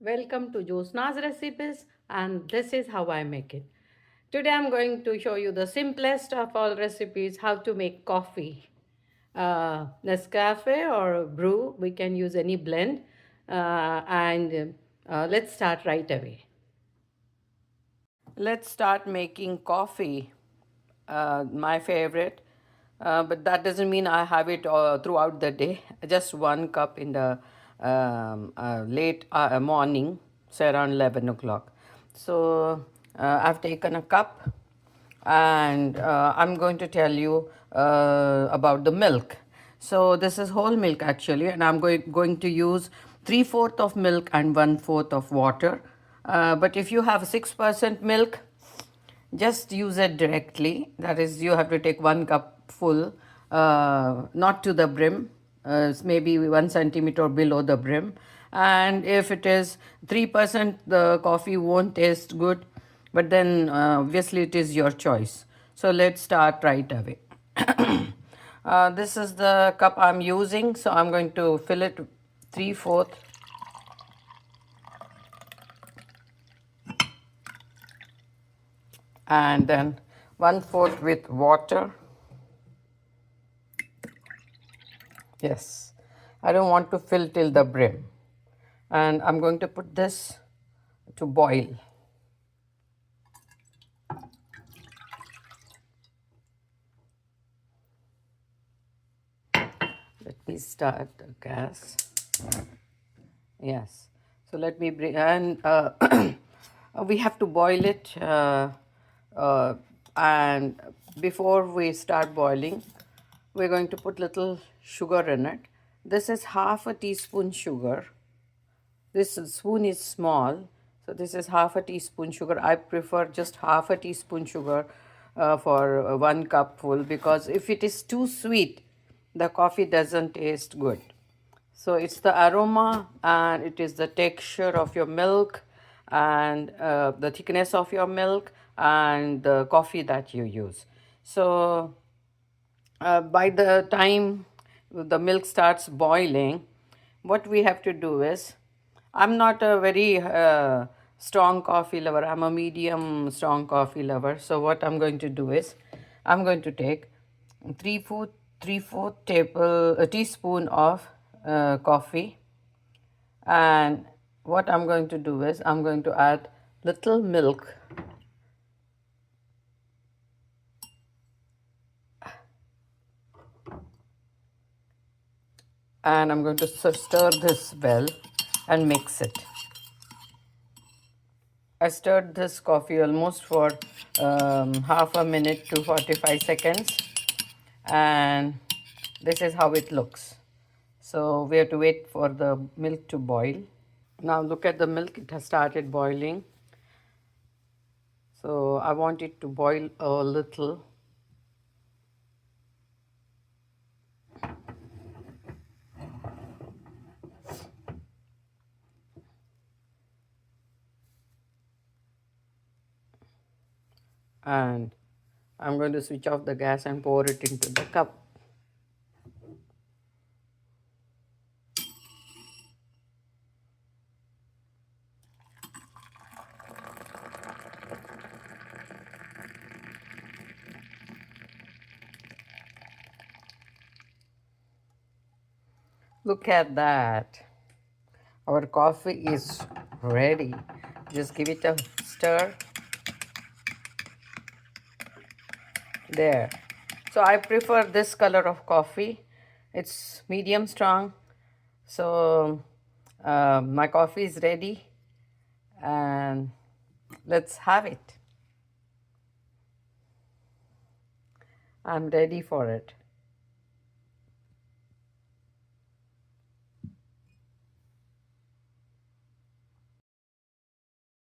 Welcome to Josna's recipes, and this is how I make it. Today I'm going to show you the simplest of all recipes, how to make coffee. Nescafe or brew, we can use any blend. And Let's start right away. Let's start making coffee, my favorite. But that doesn't mean I have it throughout the day. Just 1 cup in the late morning, so around 11 o'clock. So I've taken a cup, and I'm going to tell you about the milk. So this is whole milk actually, and I'm going to use 3/4 of milk and 1/4 of water. But if you have 6% milk, just use it directly. That is, you have to take 1 cup full, not to the brim, maybe 1 centimeter below the brim. And if it is 3%, the coffee won't taste good, but then obviously it is your choice. So let's start right away. This is the cup I'm using, so I'm going to fill it 3/4, and then 1/4 with water. Yes, I don't want to fill till the brim. And I'm going to put this to boil. Let me start the gas. Yes. So let me bring, and we have to boil it. And before we start boiling, we're going to put little sugar in it. This is half a teaspoon sugar. This spoon is small, so this is half a teaspoon sugar. I prefer just half a teaspoon sugar for 1 cup full, because if it is too sweet, the coffee doesn't taste good. So it's the aroma, and it is the texture of your milk, and the thickness of your milk, and the coffee that you use. So by the time the milk starts boiling, what we have to do is, I'm not a very strong coffee lover. I'm a medium strong coffee lover. So what I'm going to do is, I'm going to take three-fourth a teaspoon of coffee, and what I'm going to do is, I'm going to add little milk, and I'm going to stir this well and mix it. I stirred this coffee almost for half a minute to 45 seconds, and this is how it looks. So we have to wait for the milk to boil. Now look at the milk, it has started boiling. So I want it to boil a little. And I'm going to switch off the gas and pour it into the cup. Look at that. Our coffee is ready. Just give it a stir. There. So I prefer this color of coffee. It's medium strong. So my coffee is ready, and let's have it. I'm ready for it.